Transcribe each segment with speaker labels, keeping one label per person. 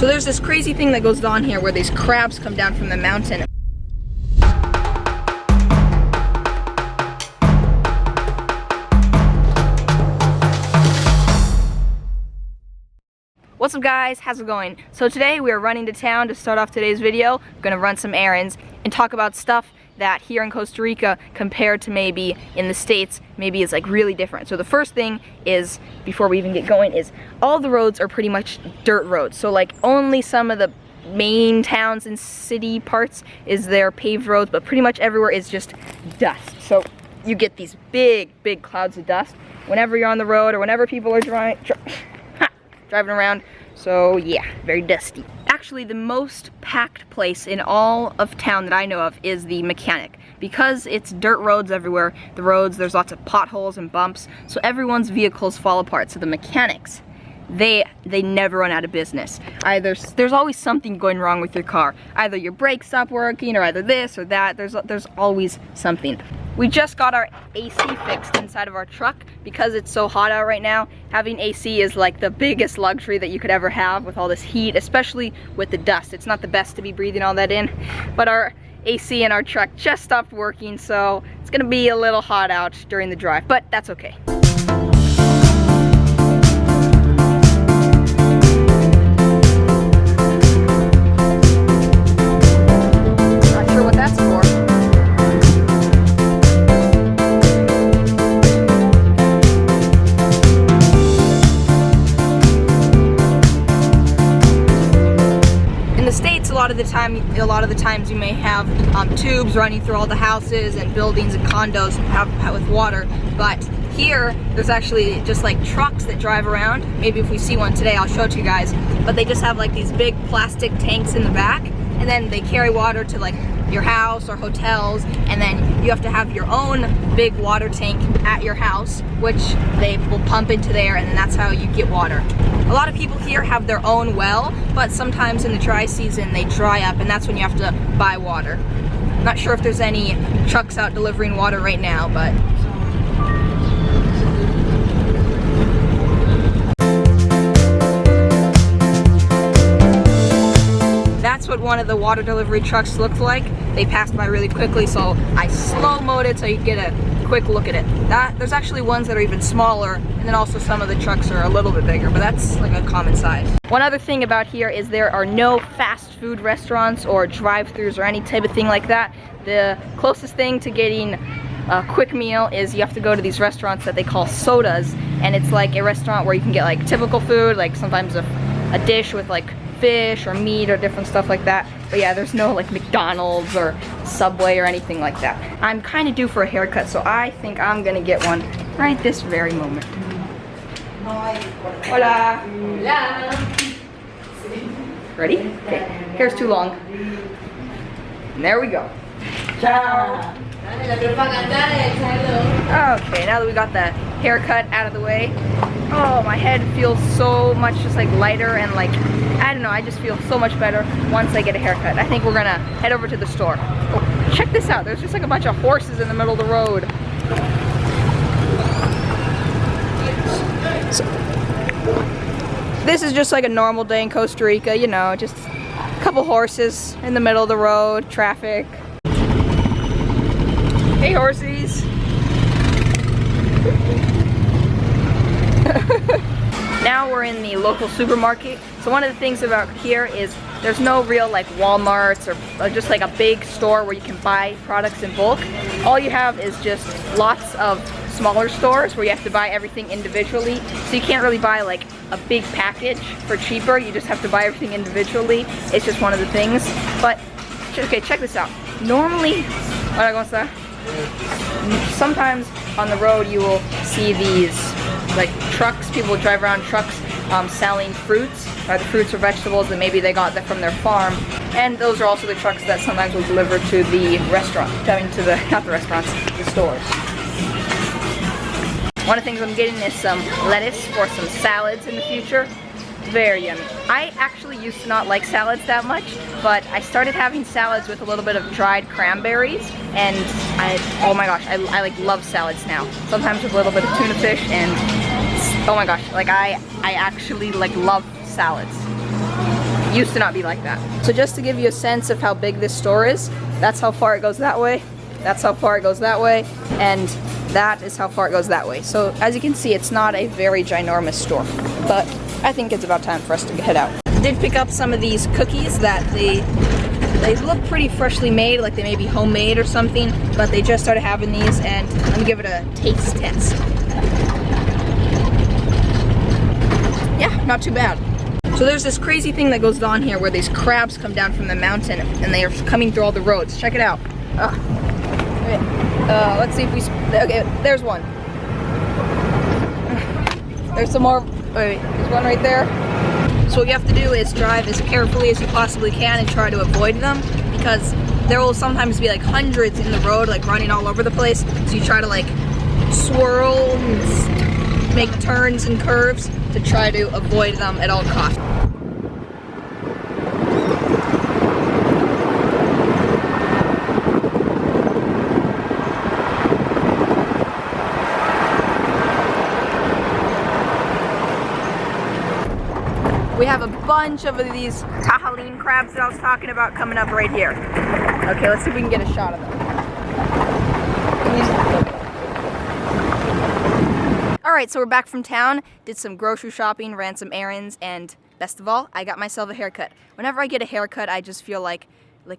Speaker 1: So there's this crazy thing that goes on here where these crabs come down from the mountain. What's up guys, how's it going? So today we are running to town to start off today's video. I'm gonna run some errands and talk about stuff that here in Costa Rica compared to maybe in the States, maybe is like really different. So the first thing is, before we even get going, is all the roads are pretty much dirt roads. So like only some of the main towns and city parts is there paved roads, but pretty much everywhere is just dust. So you get these big clouds of dust whenever you're on the road or whenever people are driving around. So yeah, very dusty. Actually, the most packed place in all of town that I know of is the mechanic. Because it's dirt roads everywhere, the roads, there's lots of potholes and bumps, so everyone's vehicles fall apart. So the mechanics, they never run out of business. Either there's always something going wrong with your car. Either your brakes stop working, or either this or that. There's always something. We just got our AC fixed inside of our truck because it's so hot out right now. Having AC is like the biggest luxury that you could ever have with all this heat, especially with the dust. It's not the best to be breathing all that in, but our AC in our truck just stopped working, so it's gonna be a little hot out during the drive, but that's okay. Not sure what that's for. A lot of the times you may have tubes running through all the houses and buildings and condos with water, but here there's actually just like trucks that drive around. Maybe if we see one today I'll show it to you guys, but they just have like these big plastic tanks in the back, and then they carry water to like your house or hotels, and then you have to have your own big water tank at your house, which they will pump into there, and then that's how you get water. A lot of people here have their own well, but sometimes in the dry season they dry up, and that's when you have to buy water. Not sure if there's any trucks out delivering water right now, but that's what one of the water delivery trucks looked like. They passed by really quickly, so I slow-moed it so you get a quick look at it. There's actually ones that are even smaller, and then also some of the trucks are a little bit bigger, but that's like a common size. One other thing about here is there are no fast food restaurants or drive-thrus or any type of thing like that. The closest thing to getting a quick meal is you have to go to these restaurants that they call sodas, and it's like a restaurant where you can get like typical food, like sometimes a dish with like fish or meat or different stuff like that. But yeah, there's no like McDonald's or Subway or anything like that. I'm kind of due for a haircut, so I think I'm gonna get one right this very moment. Hola. Hola. Ready? Okay. Hair's too long. And there we go. Ciao. Okay, now that we got the haircut out of the way, oh, my head feels so much just like lighter, and like, I don't know, I just feel so much better once I get a haircut. I think we're gonna head over to the store. Oh, check this out, there's just like a bunch of horses in the middle of the road. So, this is just like a normal day in Costa Rica, you know, just a couple horses in the middle of the road, traffic. Hey horsies! Now we're in the local supermarket. So one of the things about here is there's no real like Walmarts or just like a big store where you can buy products in bulk. All you have is just lots of smaller stores where you have to buy everything individually. So you can't really buy like a big package for cheaper. You just have to buy everything individually. It's just one of the things. But okay, check this out. Normally, sometimes on the road you will see these like trucks, people will drive around trucks selling fruits, either fruits or vegetables that maybe they got that from their farm, and those are also the trucks that sometimes will deliver to the restaurant, not the restaurants, the stores. One of the things I'm getting is some lettuce for some salads in the future. Very yummy. I actually used to not like salads that much, but I started having salads with a little bit of dried cranberries, and oh my gosh, I like love salads now. Sometimes with a little bit of tuna fish, and oh my gosh, like I actually like love salads. It used to not be like that. So just to give you a sense of how big this store is, that's how far it goes that way, that's how far it goes that way, and that is how far it goes that way. So as you can see, it's not a very ginormous store, but I think it's about time for us to head out. I did pick up some of these cookies that they look pretty freshly made, like they may be homemade or something, but they just started having these, and let me give it a taste test. Yeah, not too bad. So there's this crazy thing that goes on here where these crabs come down from the mountain and they are coming through all the roads. Check it out. Let's see if we, okay, there's one. There's some more, wait, there's one right there. So what you have to do is drive as carefully as you possibly can and try to avoid them, because there will sometimes be like hundreds in the road, like running all over the place. So you try to like swirl and make turns and curves to try to avoid them at all costs. We have a bunch of these Tajaline crabs that I was talking about coming up right here. Okay, let's see if we can get a shot of them. Alright, so we're back from town, did some grocery shopping, ran some errands, and best of all, I got myself a haircut. Whenever I get a haircut, I just feel like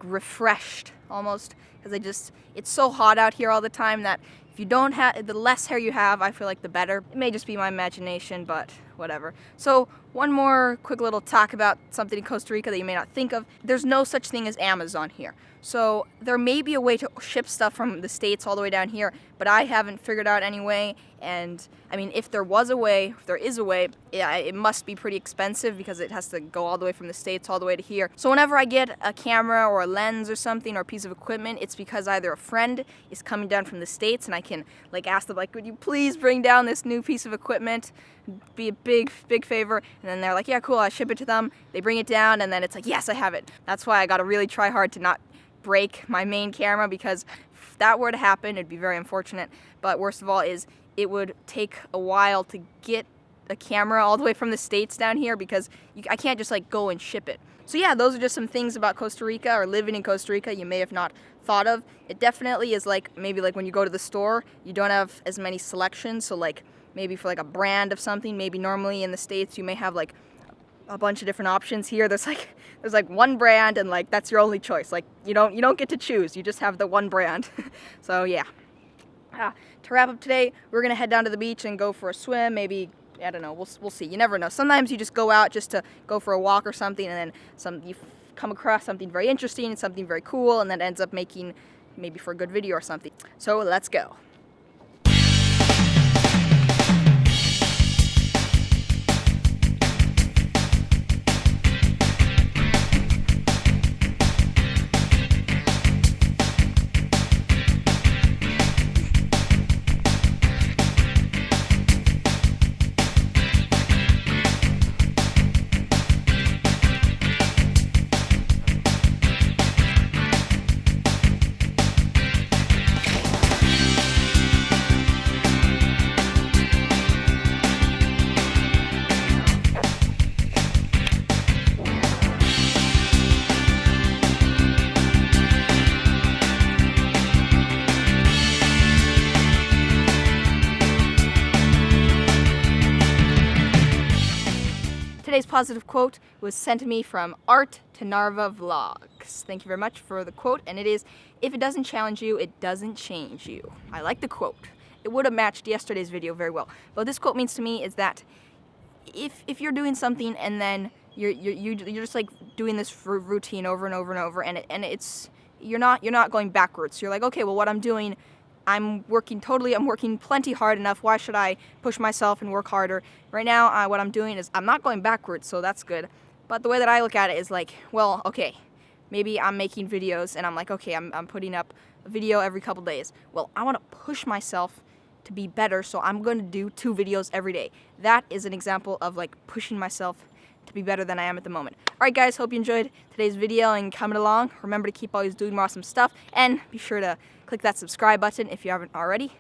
Speaker 1: refreshed almost, because it's so hot out here all the time that if you don't have, the less hair you have, I feel like the better. It may just be my imagination, but whatever. So one more quick little talk about something in Costa Rica that you may not think of. There's no such thing as Amazon here. So there may be a way to ship stuff from the States all the way down here, but I haven't figured out any way. And I mean, if there is a way, yeah, it must be pretty expensive because it has to go all the way from the States all the way to here. So whenever I get a camera or a lens or something or a piece of equipment, it's because either a friend is coming down from the States and I can like ask them like, would you please bring down this new piece of equipment? Be a big favor. And then they're like, yeah, cool, I ship it to them. They bring it down and then it's like, yes, I have it. That's why I gotta really try hard to not break my main camera, because if that were to happen, it'd be very unfortunate. But worst of all is it would take a while to get a camera all the way from the States down here, because I can't just like go and ship it. So yeah, those are just some things about Costa Rica or living in Costa Rica you may have not thought of. It definitely is like, maybe like when you go to the store, you don't have as many selections. So like maybe for like a brand of something, maybe normally in the States you may have like a bunch of different options. Here there's like one brand and like that's your only choice. Like you don't get to choose, you just have the one brand. So yeah. To wrap up today, we're gonna head down to the beach and go for a swim. Maybe, I don't know, we'll see. You never know. Sometimes you just go out just to go for a walk or something, and then you come across something very interesting, something very cool, and that ends up making maybe for a good video or something. So let's go. Today's positive quote was sent to me from Art to Narva Vlogs. Thank you very much for the quote, and it is, if it doesn't challenge you, it doesn't change you. I like the quote. It would have matched yesterday's video very well. But what this quote means to me is that if you're doing something and then you're just like doing this for routine over and over and over, and it's you're not going backwards. You're like, okay, well, what I'm doing, I'm working plenty hard enough. Why should I push myself and work harder? Right now, what I'm doing is I'm not going backwards, so that's good. But the way that I look at it is like, well, okay, maybe I'm making videos and I'm like, okay, I'm putting up a video every couple days. Well, I want to push myself to be better, so I'm going to do 2 videos every day. That is an example of like pushing myself to be better than I am at the moment. Alright guys, hope you enjoyed today's video and coming along. Remember to keep always doing more awesome stuff, and be sure to click that subscribe button if you haven't already.